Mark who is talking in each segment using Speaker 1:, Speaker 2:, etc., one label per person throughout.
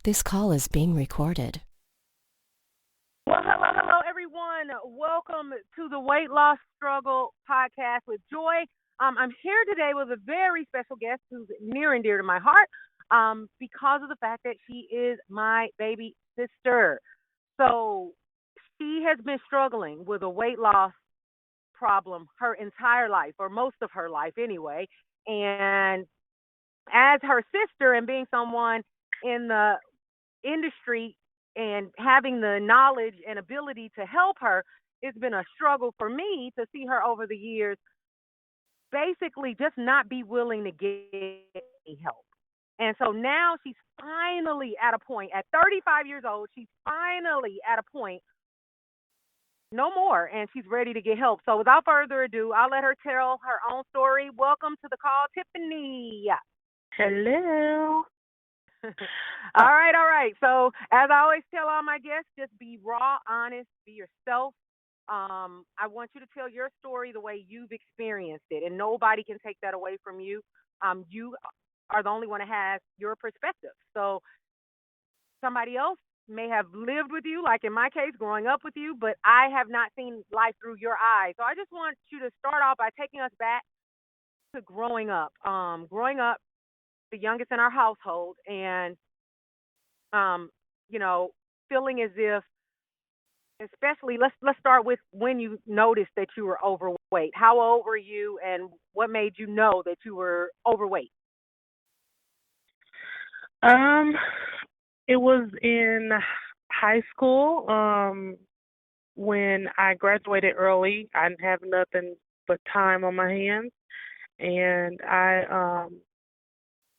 Speaker 1: This call is being recorded.
Speaker 2: Well, hello, everyone. Welcome to the Weight Loss Struggle podcast with Joy. I'm here today with a very special guest who's near and dear to my heart because of the fact that she is my baby sister. So she has been struggling with a weight loss problem her entire life, or most of her life anyway. And as her sister and being someone in the industry and having the knowledge and ability to help her, it's been a struggle for me to see her over the years basically just not be willing to get help. And so now she's finally at a point, at 35 years old, she's finally at a point, no more, and she's ready to get help. So without further ado, I'll let her tell her own story. Welcome to the call, Tiffany.
Speaker 3: Hello.
Speaker 2: All right. So as I always tell all my guests, just be raw, honest, be yourself. I want you to tell your story the way you've experienced it, and nobody can take that away from you. You are the only one that has your perspective. So somebody else may have lived with you, like in my case, growing up with you, but I have not seen life through your eyes. So I just want you to start off by taking us back to growing up. The youngest in our household, and feeling as if, especially let's start with when you noticed that you were overweight. How old were you, and what made you know that you were overweight?
Speaker 3: Um, it was in high school, when I graduated early. I didn't have nothing but time on my hands, and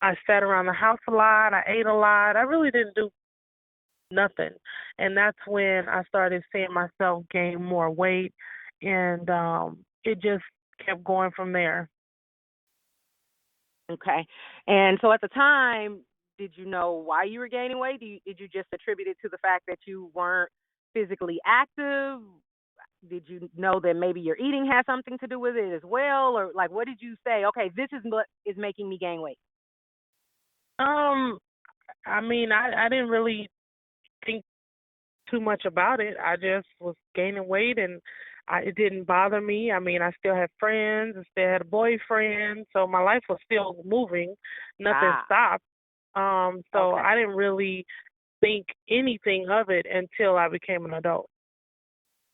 Speaker 3: I sat around the house a lot. I ate a lot. I really didn't do nothing. And that's when I started seeing myself gain more weight, and it just kept going from there.
Speaker 2: Okay. And so at the time, did you know why you were gaining weight? Did you just attribute it to the fact that you weren't physically active? Did you know that maybe your eating had something to do with it as well? Or like, what did you say? Okay, this is what is making me gain weight.
Speaker 3: Um, I mean, I didn't really think too much about it. I just was gaining weight, and it didn't bother me. I mean, I still had friends, I still had a boyfriend, so my life was still moving. Nothing
Speaker 2: Ah,
Speaker 3: stopped. So
Speaker 2: okay.
Speaker 3: I didn't really think anything of it until I became an adult.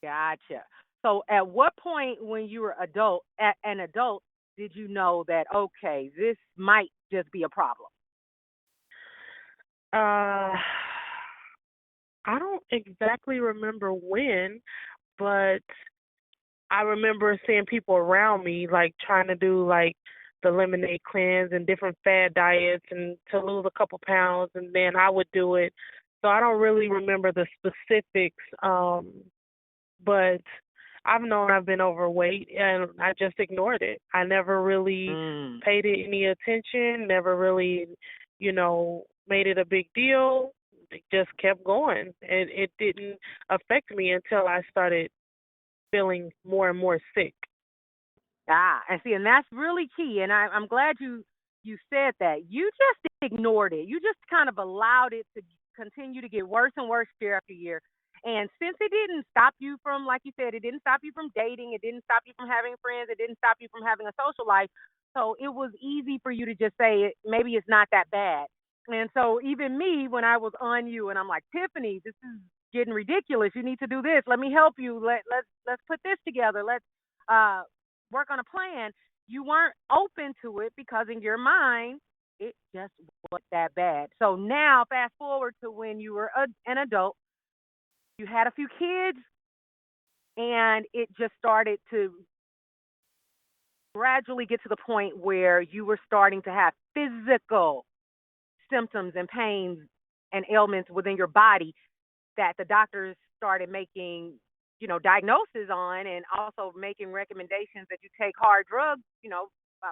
Speaker 2: Gotcha. So at what point when you were an adult, did you know that, okay, this might just be a problem?
Speaker 3: Uh, I don't exactly remember when, but I remember seeing people around me like trying to do like the lemonade cleanse and different fad diets and to lose a couple pounds, and then I would do it. So I don't really remember the specifics, but I've known I've been overweight and I just ignored it. I never really
Speaker 2: Mm.
Speaker 3: paid it any attention, never really, made it a big deal. It just kept going. And it didn't affect me until I started feeling more and more sick.
Speaker 2: And see, and that's really key. And I'm glad you said that. You just ignored it. You just kind of allowed it to continue to get worse and worse year after year. And since it didn't stop you from, like you said, it didn't stop you from dating, it didn't stop you from having friends, it didn't stop you from having a social life. So it was easy for you to just say maybe it's not that bad. And so even me, when I was on you, and I'm like, Tiffany, this is getting ridiculous. You need to do this. Let me help you. Let's put this together. Let's uh work on a plan. You weren't open to it because in your mind it just wasn't that bad. So now fast forward to when you were an adult, you had a few kids, and it just started to gradually get to the point where you were starting to have physical symptoms and pains and ailments within your body that the doctors started making, diagnoses on, and also making recommendations that you take hard drugs,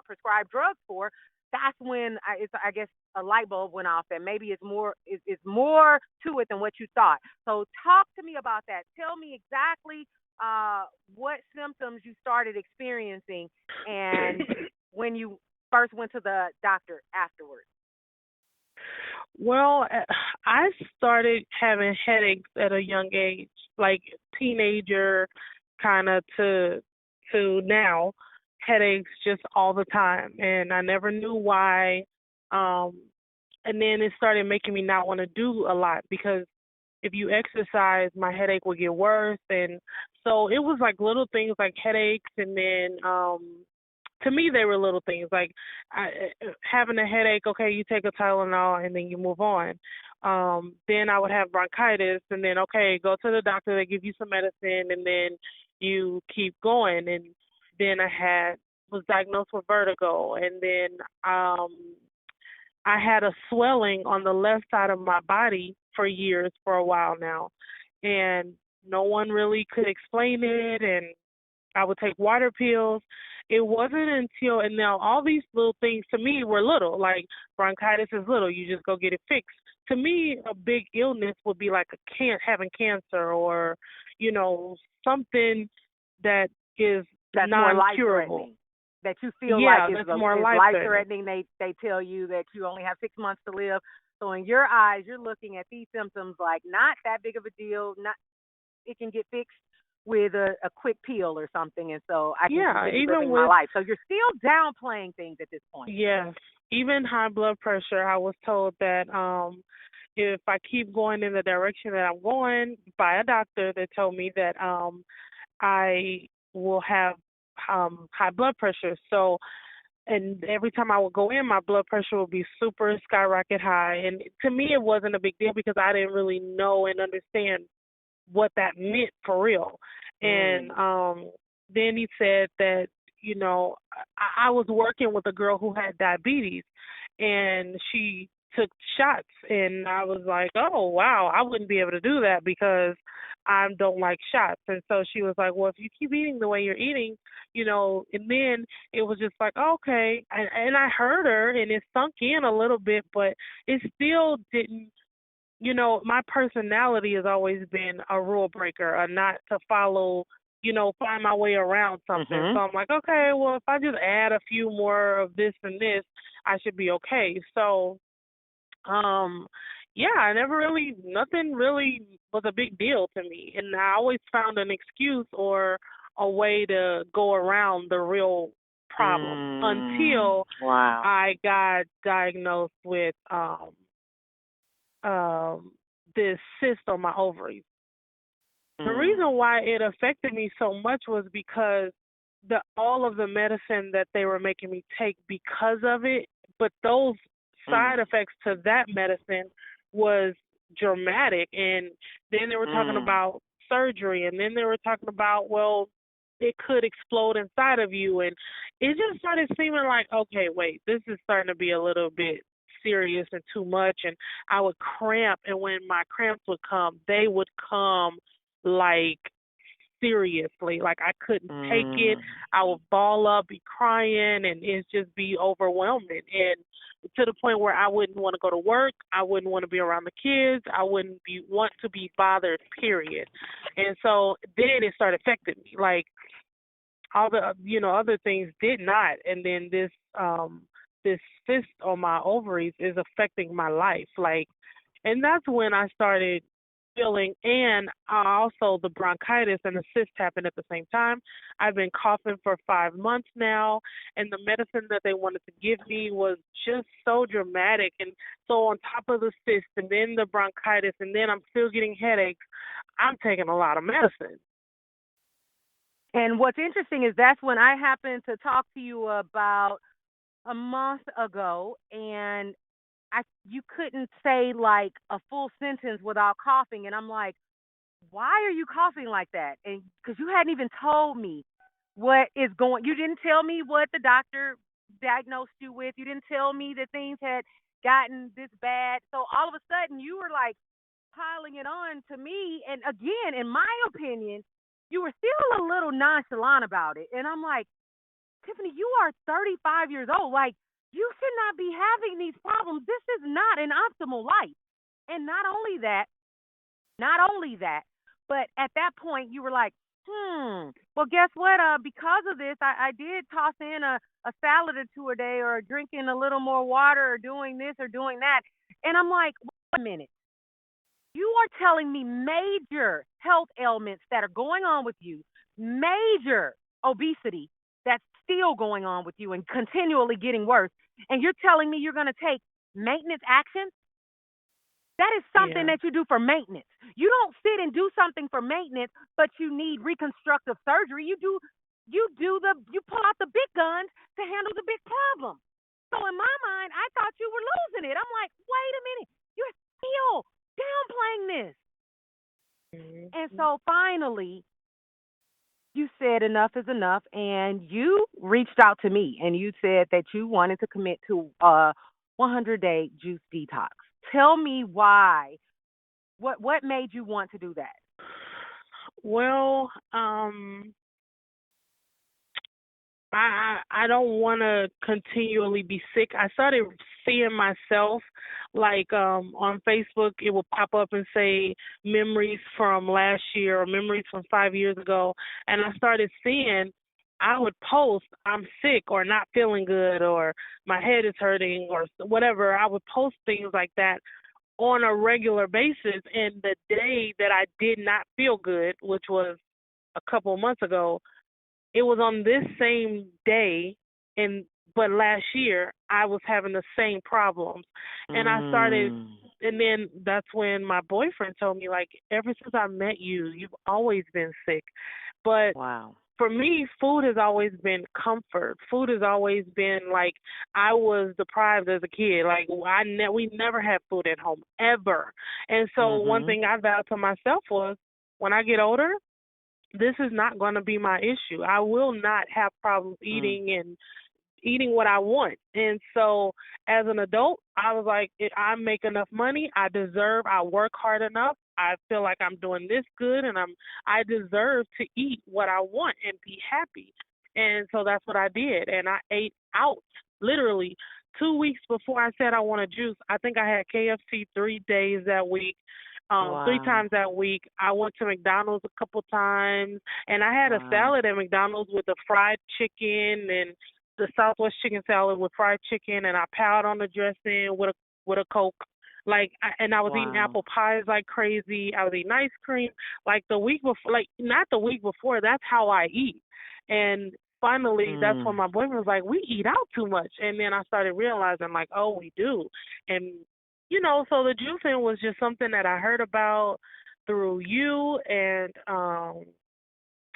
Speaker 2: prescribed drugs for. That's when I guess a light bulb went off that maybe it's more to it than what you thought. So talk to me about that. Tell me exactly what symptoms you started experiencing, and when you first went to the doctor afterwards.
Speaker 3: Well, I I started having headaches at a young age, like teenager kind of to now, headaches just all the time, and I never knew why. Um, and then it started making me not want to do a lot because if you exercise, my headache would get worse, and so it was like little things like headaches, and then to me they were little things like having a headache. Okay, you take a Tylenol and then you move on. Then I would have bronchitis, and then okay, go to the doctor. They give you some medicine, and then you keep going. And then I had was diagnosed with vertigo, and then I had a swelling on the left side of my body for years, for a while now, and no one really could explain it. And I would take water pills. It wasn't until, and now all these little things to me were little, like bronchitis is little, you just go get it fixed. To me, a big illness would be like having cancer or, you know, something that is
Speaker 2: That's more life
Speaker 3: non-curable.
Speaker 2: threatening. That you feel like
Speaker 3: Yeah,
Speaker 2: is
Speaker 3: that's more
Speaker 2: is
Speaker 3: life
Speaker 2: life
Speaker 3: threatening.
Speaker 2: threatening. They tell you that you only have 6 months to live. So in your eyes, you're looking at these symptoms like not that big of a deal. Not it can get fixed with a quick pill or something, and so I can
Speaker 3: Yeah,
Speaker 2: continue
Speaker 3: even
Speaker 2: living my
Speaker 3: with
Speaker 2: life. So you're still downplaying things at this point.
Speaker 3: yes, even high blood pressure, I was told that if I keep going in the direction that I'm going by a doctor that told me that I will have high blood pressure. So and every time I would go in, my blood pressure would be super skyrocket high. And to me, it wasn't a big deal because I didn't really know and understand what that meant for real. And
Speaker 2: Mm.
Speaker 3: then he said that, you know, I was working with a girl who had diabetes and she took shots, and I was like, "Oh, wow, I wouldn't be able to do that because I don't like shots." And so she was like, "Well, if you keep eating the way you're eating, you know," and then it was just like, "Okay." And I heard her and it sunk in a little bit, but it still didn't, you know, my personality has always been a rule breaker, a not to follow, you know, find my way around something. So
Speaker 2: Mhm.
Speaker 3: I'm like, okay, well, if I just add a few more of this and this, I should be okay. So, um, yeah, I never really, nothing really was a big deal to me. And I always found an excuse or a way to go around the real problem
Speaker 2: Mm.
Speaker 3: until
Speaker 2: Wow.
Speaker 3: I got diagnosed with um, this cyst on my ovaries. The
Speaker 2: Mm.
Speaker 3: reason why it affected me so much was because the all of the medicine that they were making me take because of it, but those
Speaker 2: Mm.
Speaker 3: side effects to that medicine was dramatic. And then they were talking
Speaker 2: Mm.
Speaker 3: about surgery, and then they were talking about, well, it could explode inside of you. And it just started seeming like, okay, wait, this is starting to be a little bit serious and too much. And I would cramp, and when my cramps would come, they would come like seriously. Like I couldn't take it.
Speaker 2: Mm.
Speaker 3: I would ball up, be crying, and it just be overwhelming. And to the point where I wouldn't want to go to work. I wouldn't want to be around the kids. I wouldn't be want to be bothered. Period. And so then it started affecting me. Like all the other things did not. And then this cyst on my ovaries is affecting my life. Like, and that's when I started feeling, and also the bronchitis and the cyst happened at the same time. I've been coughing for 5 months now, and the medicine that they wanted to give me was just so dramatic. And so on top of the cyst and then the bronchitis and then I'm still getting headaches, I'm taking a lot of medicine.
Speaker 2: And what's interesting is that's when I happened to talk to you about a month ago, and I you couldn't say like a full sentence without coughing, and I'm like, why are you coughing like that? And because you hadn't even told me what is going, you didn't tell me what the doctor diagnosed you with. You didn't tell me that things had gotten this bad. So all of a sudden, you were like piling it on to me. And again, in my opinion, you were still a little nonchalant about it. And I'm like, Tiffany, you are 35 years old. Like, you should not be having these problems. This is not an optimal life. And not only that, but at that point you were like, well, guess what? Because of this, I did toss in a salad or two a day, or drinking a little more water, or doing this or doing that. And I'm like, wait a minute. You are telling me major health ailments that are going on with you, major obesity that's still going on with you and continually getting worse. And you're telling me you're going to take maintenance action? That is something
Speaker 3: Yeah.
Speaker 2: that you do for maintenance. You don't sit and do something for maintenance, but you need reconstructive surgery. You pull out the big guns to handle the big problem. So in my mind, I thought you were losing it. I'm like, wait a minute, you're still downplaying this. And
Speaker 3: Mhm.
Speaker 2: so finally, you said enough is enough, and you reached out to me, and you said that you wanted to commit to a 100-day juice detox. Tell me why. What made you want to do that?
Speaker 3: Well, I don't want to continually be sick. I started seeing myself like on Facebook. It would pop up and say memories from last year or memories from 5 years ago, and I started seeing. I would post I'm sick or not feeling good or my head is hurting or whatever. I would post things like that on a regular basis. And the day that I did not feel good, which was a couple months ago, it was on this same day and but last year I was having the same problems. And I started
Speaker 2: Mm,
Speaker 3: and then that's when my boyfriend told me like ever since I met you, you've always been sick. But
Speaker 2: wow.
Speaker 3: for me, food has always been comfort. Food has always been like I was deprived as a kid. Like we never had food at home ever. And so one
Speaker 2: Mhm.
Speaker 3: thing I vowed to myself was when I get older, this is not going to be my issue. I will not have problems
Speaker 2: Mm.
Speaker 3: eating what I want. And so as an adult, I was like, I make enough money. I work hard enough. I feel like I'm doing this good and I deserve to eat what I want and be happy. And so that's what I did. And I ate out literally 2 weeks before I said I want a juice. I think I had KFC 3 days that week. Three
Speaker 2: Wow.
Speaker 3: times that week. I went to McDonald's a couple times and I had a
Speaker 2: Wow.
Speaker 3: salad at McDonald's with the fried chicken and the Southwest chicken salad with fried chicken, and I piled on the dressing with a Coke. And I was eating
Speaker 2: Wow.
Speaker 3: apple pies like crazy. I was eating ice cream like the week before, like not the week before. That's how I eat. And finally, that's when
Speaker 2: Mm.
Speaker 3: my boyfriend was like, "We eat out too much," and then I started realizing like, "Oh, we do," and so the juicing was just something that I heard about through you, and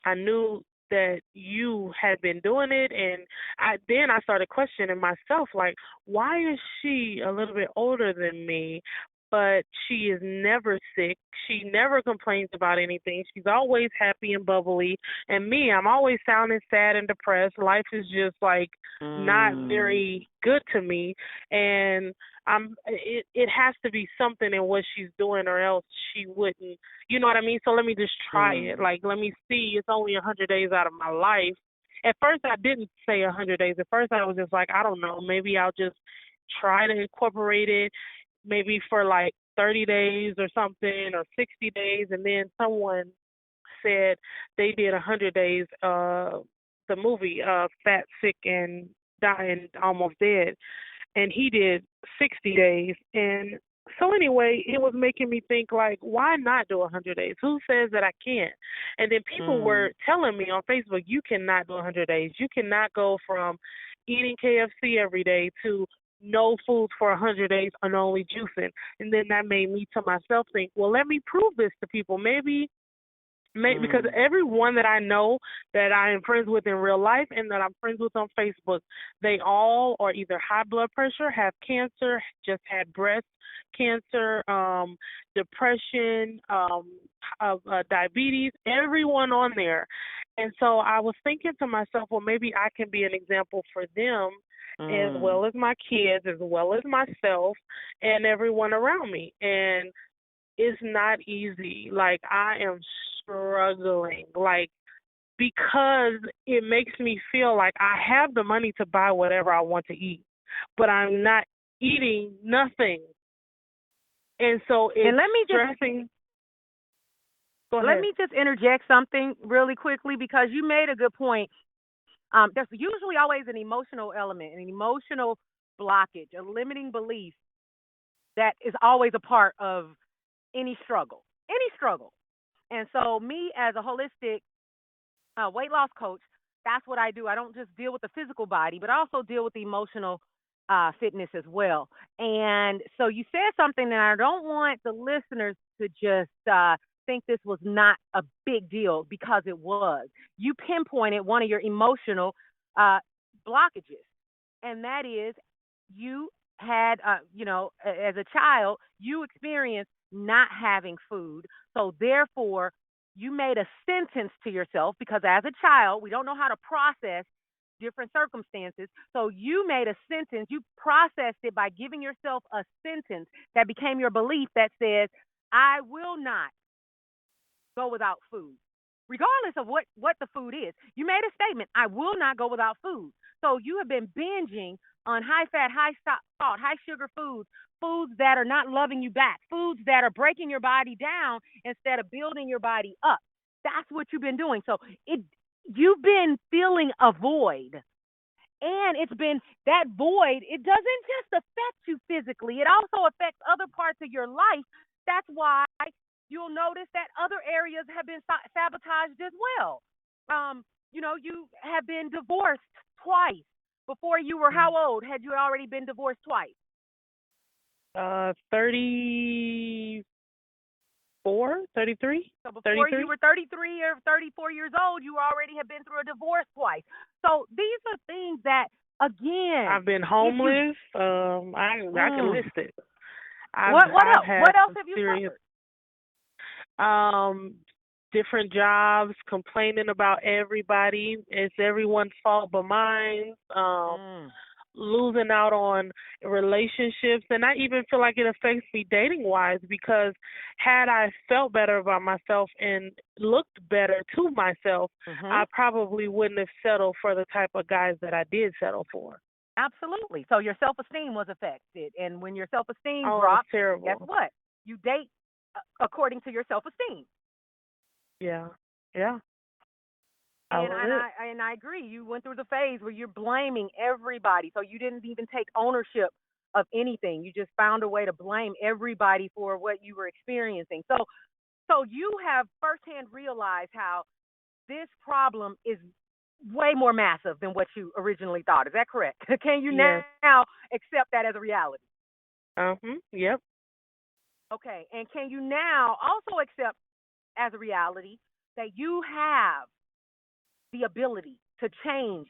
Speaker 3: I knew that you had been doing it, and I started questioning myself like, why is she a little bit older than me, but she is never sick. She never complains about anything. She's always happy and bubbly. And me, I'm always sounding sad and depressed. Life is just like not
Speaker 2: Mm.
Speaker 3: very good to me, and it has to be something in what she's doing or else she wouldn't, you know what I mean? So let me just try it.
Speaker 2: Mm.
Speaker 3: Like, let me see. It's only 100 days out of my life. At first, I didn't say 100 days. At first, I was just like, I don't know. Maybe I'll just try to incorporate it, maybe for like 30 days or something, or 60 days. And then someone said they did 100 days. The movie, Fat, Sick, and Dying, Almost Dead, and he did 60 days. And so anyway, it was making me think like, why not do 100 days? Who says that I can't? And then people
Speaker 2: Mm.
Speaker 3: were telling me on Facebook, you cannot do 100 days. You cannot go from eating KFC every day to no food for 100 days and only juicing. And then that made me to myself think, well, let me prove this to people. Because
Speaker 2: Mm.
Speaker 3: everyone that I know that I am friends with in real life and that I'm friends with on Facebook, they all are either high blood pressure, have cancer, just had breast cancer, depression, diabetes, everyone on there. And so I was thinking to myself, well, maybe I can be an example for them as
Speaker 2: Mm.
Speaker 3: well as my kids, as well as myself and everyone around me. And it's not easy. Like I am struggling. Like because it makes me feel like I have the money to buy whatever I want to eat, but I'm not eating nothing. And so
Speaker 2: And
Speaker 3: it's stressing. Go
Speaker 2: let
Speaker 3: ahead.
Speaker 2: me just interject something really quickly because you made a good point. There's usually always an emotional element, an emotional blockage, a limiting belief that is always a part of any struggle, any struggle. And so, me as a holistic weight loss coach, that's what I do. I don't just deal with the physical body, but I also deal with the emotional fitness as well. And so, you said something that I don't want the listeners to just think this was not a big deal because it was. You pinpointed one of your emotional uh, blockages, and that is you had, as a child, you experienced not having food. So therefore, you made a sentence to yourself because as a child, we don't know how to process different circumstances. So you made a sentence, you processed it by giving yourself a sentence that became your belief that says, I will not go without food, regardless of what the food is. You made a statement, I will not go without food. So you have been binging on high fat, high salt, high sugar foods, foods that are not loving you back, foods that are breaking your body down instead of building your body up. That's what you've been doing. So it you've been feeling a void. And it's been that void, it doesn't just affect you physically, it also affects other parts of your life. That's why you'll notice that other areas have been sabotaged as well. You have been divorced twice. Before you were how old? Had you already been divorced twice?
Speaker 3: 34, 33,
Speaker 2: So before
Speaker 3: 33.
Speaker 2: you were 33 or 34 years old, you already have been through a divorce twice. So these are things that, again,
Speaker 3: I've been
Speaker 2: if you
Speaker 3: homeless. I can list it.
Speaker 2: what
Speaker 3: I've
Speaker 2: else?
Speaker 3: had
Speaker 2: What else
Speaker 3: some
Speaker 2: have you
Speaker 3: serious
Speaker 2: suffered?
Speaker 3: um different jobs, complaining about everybody. It's everyone's fault but mine.
Speaker 2: Mm.
Speaker 3: Losing out on relationships, and I even feel like it affects me dating wise because had I felt better about myself and looked better to myself,
Speaker 2: Mhm.
Speaker 3: I probably wouldn't have settled for the type of guys that I did settle for.
Speaker 2: Absolutely. So your self-esteem was affected, and when your self-esteem
Speaker 3: Oh, it was
Speaker 2: drops, guess
Speaker 3: terrible.
Speaker 2: what? You date according to your self-esteem.
Speaker 3: Yeah. Yeah. That
Speaker 2: And
Speaker 3: was
Speaker 2: and
Speaker 3: it.
Speaker 2: I and I agree. You went through the phase where you're blaming everybody, so you didn't even take ownership of anything. You just found a way to blame everybody for what you were experiencing. So you have firsthand realized how this problem is way more massive than what you originally thought. Is that correct? Can you
Speaker 3: Yes.
Speaker 2: now accept that as a reality?
Speaker 3: Yep.
Speaker 2: Okay. And can you now also accept as a reality that you have the ability to change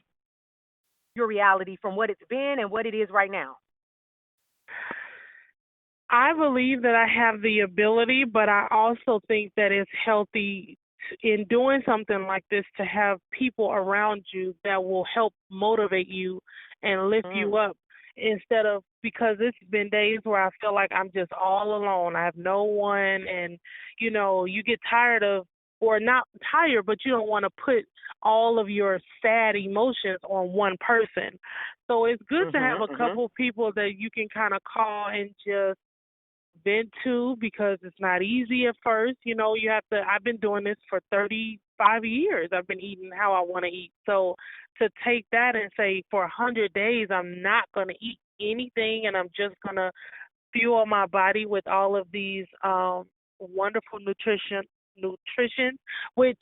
Speaker 2: your reality from what it's been and what it is right now?
Speaker 3: I believe that I have the ability, but I also think that it's healthy in doing something like this to have people around you that will help motivate you and lift
Speaker 2: Mm.
Speaker 3: you up instead of because it's been days where I feel like I'm just all alone. I have no one and you get tired of or not tired, but you don't want to put all of your sad emotions on one person. So it's good to have
Speaker 2: Mhm.
Speaker 3: a
Speaker 2: Mhm.
Speaker 3: couple people that you can kind of call and just vent to because it's not easy at first. You have to I've been doing this for 35 years. I've been eating how I want to eat. So to take that and say for 100 days I'm not going to eat anything and I'm just going to fuel my body with all of these wonderful nutrition which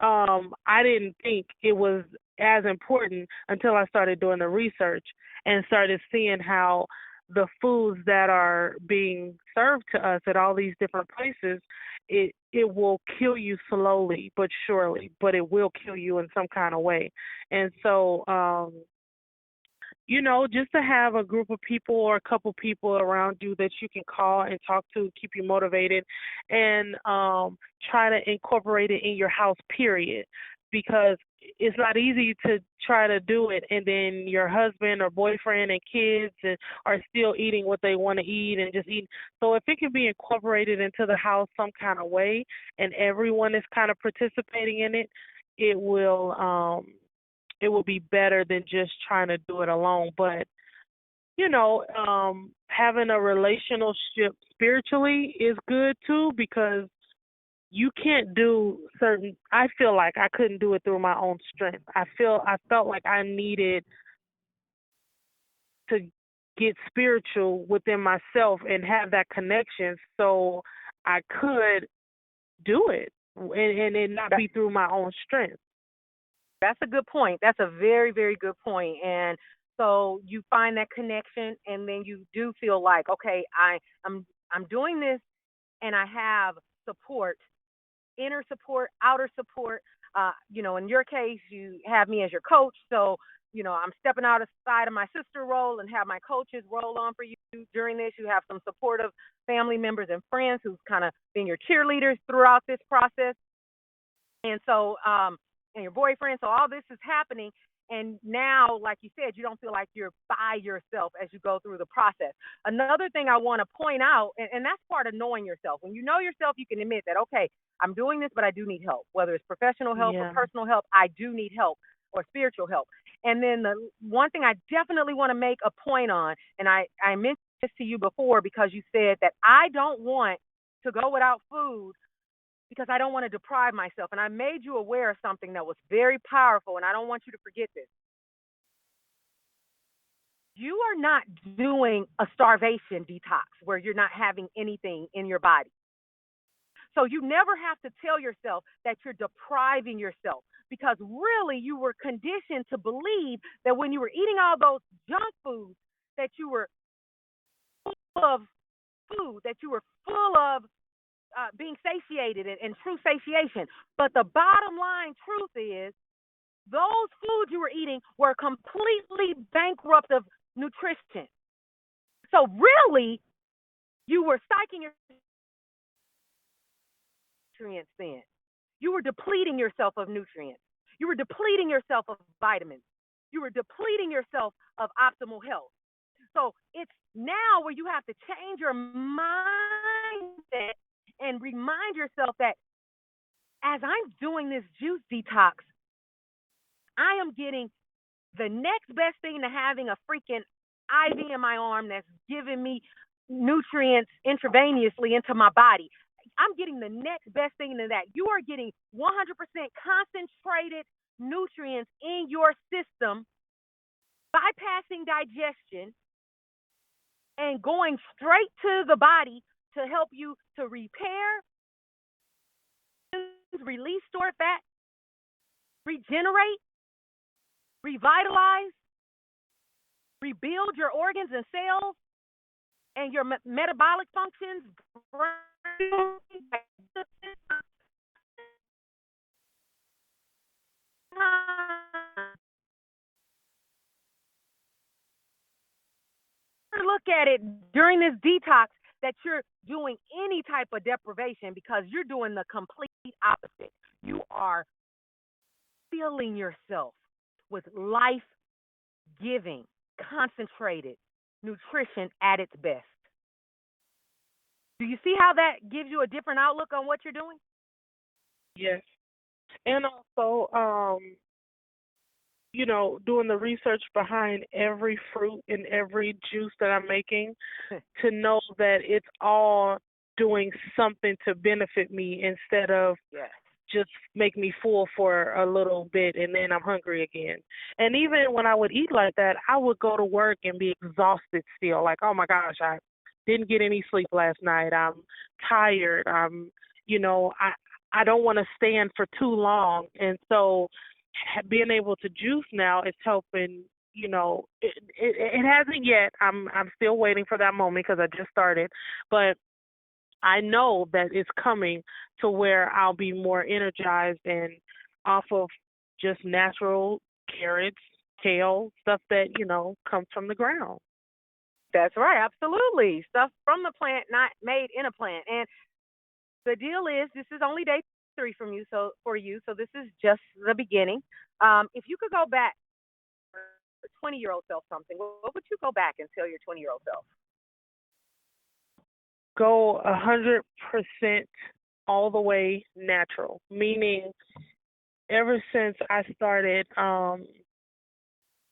Speaker 3: I didn't think it was as important until I started doing the research and started seeing how the foods that are being served to us at all these different places, it will kill you slowly but surely, but it will kill you in some kind of way. And so just to have a group of people or a couple people around you that you can call and talk to, keep you motivated, and try to incorporate it in your house, period. Because it's not easy to try to do it and then your husband or boyfriend and kids are still eating what they want to eat and just eat. So if it can be incorporated into the house some kind of way and everyone is kind of participating in it, it will be better than just trying to do it alone. But having a relationship spiritually is good too because you can't do certain. I feel like I couldn't do it through my own strength. I felt like I needed to get spiritual within myself and have that connection so I could do it and it not be through my own strength.
Speaker 2: That's a good point. That's a very, very good point. And so you find that connection, and then you do feel like, okay, I'm doing this, and I have support, inner support, outer support. In your case, you have me as your coach, so I'm stepping outside of my sister role and have my coaches roll on for you during this. You have some supportive family members and friends who's kind of been your cheerleaders throughout this process. And so, and your boyfriend. So all this is happening. And now, like you said, you don't feel like you're by yourself as you go through the process. Another thing I want to point out, and that's part of knowing yourself. When you know yourself, you can admit that, okay, I'm doing this, but I do need help. Whether it's professional help or
Speaker 3: Yeah.
Speaker 2: personal help, I do need help, or spiritual help. And then the one thing I definitely want to make a point on, and I mentioned this to you before because you said that I don't want to go without food because I don't want to deprive myself. And I made you aware of something that was very powerful, and I don't want you to forget this. You are not doing a starvation detox where you're not having anything in your body. So you never have to tell yourself that you're depriving yourself, because really you were conditioned to believe that when you were eating all those junk foods, that you were full of food, that you were full of being satiated and true satiation. But the bottom line truth is those foods you were eating were completely bankrupt of nutrition. So really, you were psyching your nutrients then. You were depleting yourself of nutrients. You were depleting yourself of vitamins. You were depleting yourself of optimal health. So it's now where you have to change your mindset and remind yourself that as I'm doing this juice detox, I am getting the next best thing to having a freaking IV in my arm that's giving me nutrients intravenously into my body. I'm getting the next best thing to that. You are getting 100% concentrated nutrients in your system, bypassing digestion and going straight to the body to help you to repair, release stored fat, regenerate, revitalize, rebuild your organs and cells and your metabolic functions. Look at it during this detox that you're doing any type of deprivation, because you're doing the complete opposite. You are filling yourself with life giving, concentrated nutrition at its best. Do you see how that gives you a different outlook on what you're doing?
Speaker 3: Yes. And also, doing the research behind every fruit and every juice that I'm making to know that it's all doing something to benefit me instead of
Speaker 2: Yes.
Speaker 3: just make me full for a little bit and then I'm hungry again. And even when I would eat like that, I would go to work and be exhausted still. Like, oh my gosh, I didn't get any sleep last night. I'm tired. I don't want to stand for too long. And so being able to juice now is helping. It hasn't yet. I'm still waiting for that moment because I just started, but I know that it's coming to where I'll be more energized and off of just natural carrots, kale, stuff that, comes from the ground.
Speaker 2: That's right, absolutely. Stuff from the plant, not made in a plant. And the deal is, this is only day 3 from you, so for you. So this is just the beginning. If you could go back for 20-year-old self something, what would you go back and tell your 20-year-old self?
Speaker 3: Go 100% all the way natural, meaning ever since I started,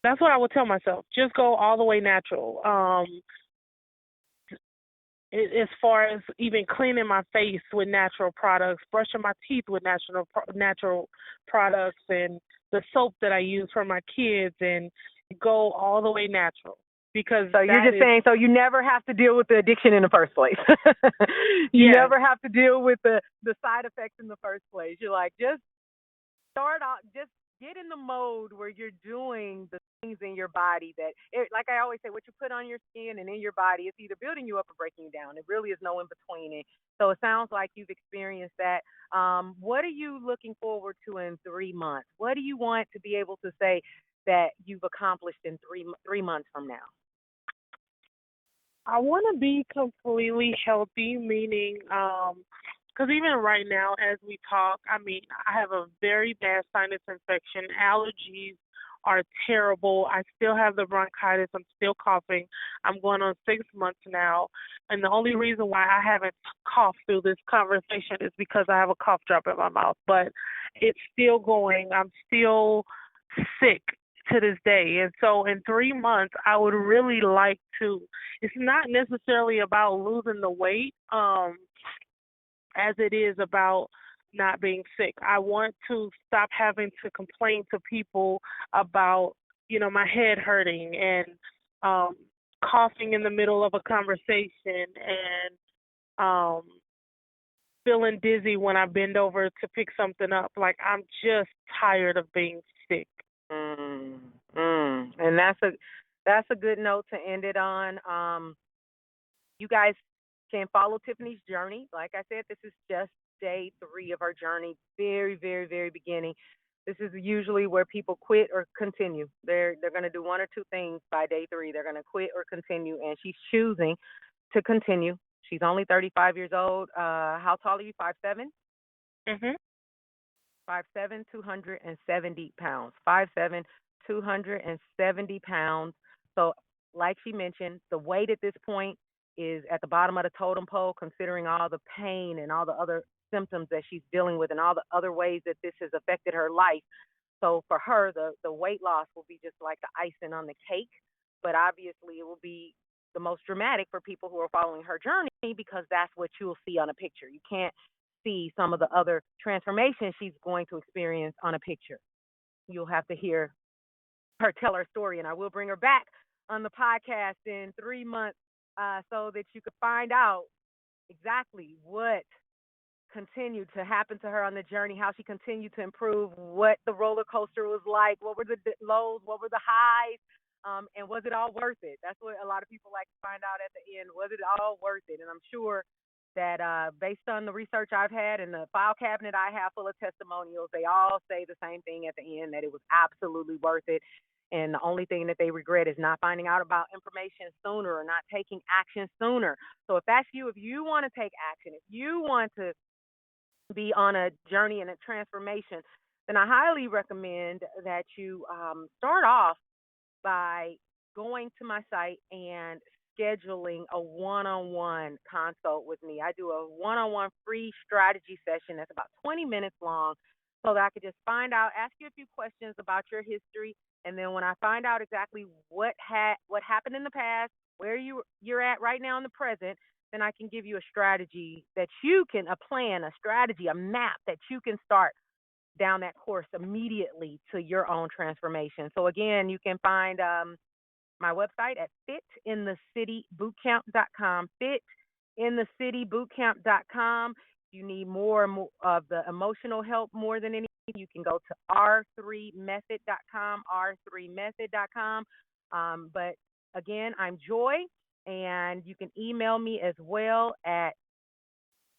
Speaker 3: that's what I would tell myself. Just go all the way natural. As far as even cleaning my face with natural products, brushing my teeth with natural products, and the soap that I use for my kids, and go all the way natural because
Speaker 2: So you're just saying, so you never have to deal with the addiction in the first place. You
Speaker 3: yes.
Speaker 2: never have to deal with the side effects in the first place. You're like, just start off, just get in the mode where you're doing the things in your body like I always say, what you put on your skin and in your body, it's either building you up or breaking you down. It really is no in between. And so it sounds like you've experienced that. What are you looking forward to in 3 months? What do you want to be able to say that you've accomplished in 3 months from now?
Speaker 3: I want to be completely healthy, meaning, because even right now, as we talk, I mean, I have a very bad sinus infection. Allergies are terrible. I still have the bronchitis. I'm still coughing. I'm going on 6 months now. And the only reason why I haven't coughed through this conversation is because I have a cough drop in my mouth. But it's still going. I'm still sick to this day. And so in 3 months, I would really like to, it's not necessarily about losing the weight, as it is about not being sick. I want to stop having to complain to people about, my head hurting and coughing in the middle of a conversation and feeling dizzy when I bend over to pick something up. Like, I'm just tired of being sick.
Speaker 2: And that's a good note to end it on. You guys can follow Tiffany's journey. Like I said, this is just day 3 of our journey. Very, very, very beginning. This is usually where people quit or continue. They're going to do one or two things by day 3. They're going to quit or continue, and she's choosing to continue. She's only 35 years old. How tall are you? 5'7"?
Speaker 3: Mhm.
Speaker 2: 5'7", 270 pounds. 5'7", 270 pounds. So, like she mentioned, the weight at this point is at the bottom of the totem pole, considering all the pain and all the other symptoms that she's dealing with and all the other ways that this has affected her life. So for her, the weight loss will be just like the icing on the cake, but obviously it will be the most dramatic for people who are following her journey because that's what you'll see on a picture. You can't see some of the other transformations she's going to experience on a picture. You'll have to hear her tell her story, and I will bring her back on the podcast in 3 months so that you could find out exactly what continued to happen to her on the journey, how she continued to improve, what the roller coaster was like, what were the lows, what were the highs, and was it all worth it? That's what a lot of people like to find out at the end. Was it all worth it? And I'm sure that based on the research I've had and the file cabinet I have full of testimonials, they all say the same thing at the end, that it was absolutely worth it. And the only thing that they regret is not finding out about information sooner or not taking action sooner. So if that's you, if you want to take action, if you want to be on a journey and a transformation, then I highly recommend that you start off by going to my site and scheduling a one-on-one consult with me. I do a one-on-one free strategy session that's about 20 minutes long so that I could just find out, ask you a few questions about your history, and then when I find out exactly what happened in the past, where you're at right now in the present, then I can give you a strategy that you can, a plan, a strategy, a map that you can start down that course immediately to your own transformation. So again, you can find my website at fitinthecitybootcamp.com, fitinthecitybootcamp.com. If you need more of the emotional help more than anything, you can go to r3method.com, r3method.com. But again, I'm Joy, and you can email me as well at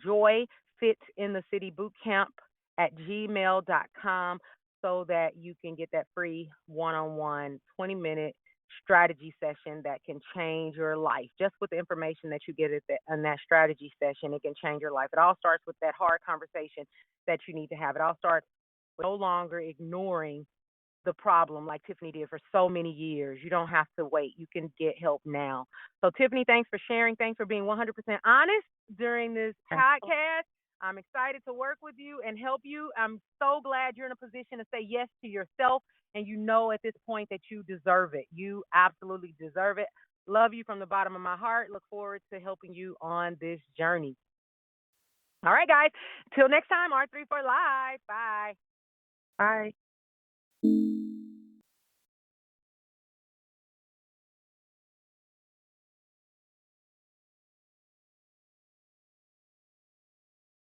Speaker 2: joyfitinthecitybootcamp@gmail.com so that you can get that free one-on-one 20-minute strategy session that can change your life. Just with the information that you get in that strategy session, it can change your life. It all starts with that hard conversation that you need to have. It all starts with no longer ignoring the problem like Tiffany did for so many years. You don't have to wait. You can get help now. So, Tiffany, thanks for sharing. Thanks for being 100% honest during this podcast. I'm excited to work with you and help you. I'm so glad you're in a position to say yes to yourself, and you know at this point that you deserve it. You absolutely deserve it. Love you from the bottom of my heart. Look forward to helping you on this journey. All right, guys. Till next time, R34 Live. Bye.
Speaker 3: Bye.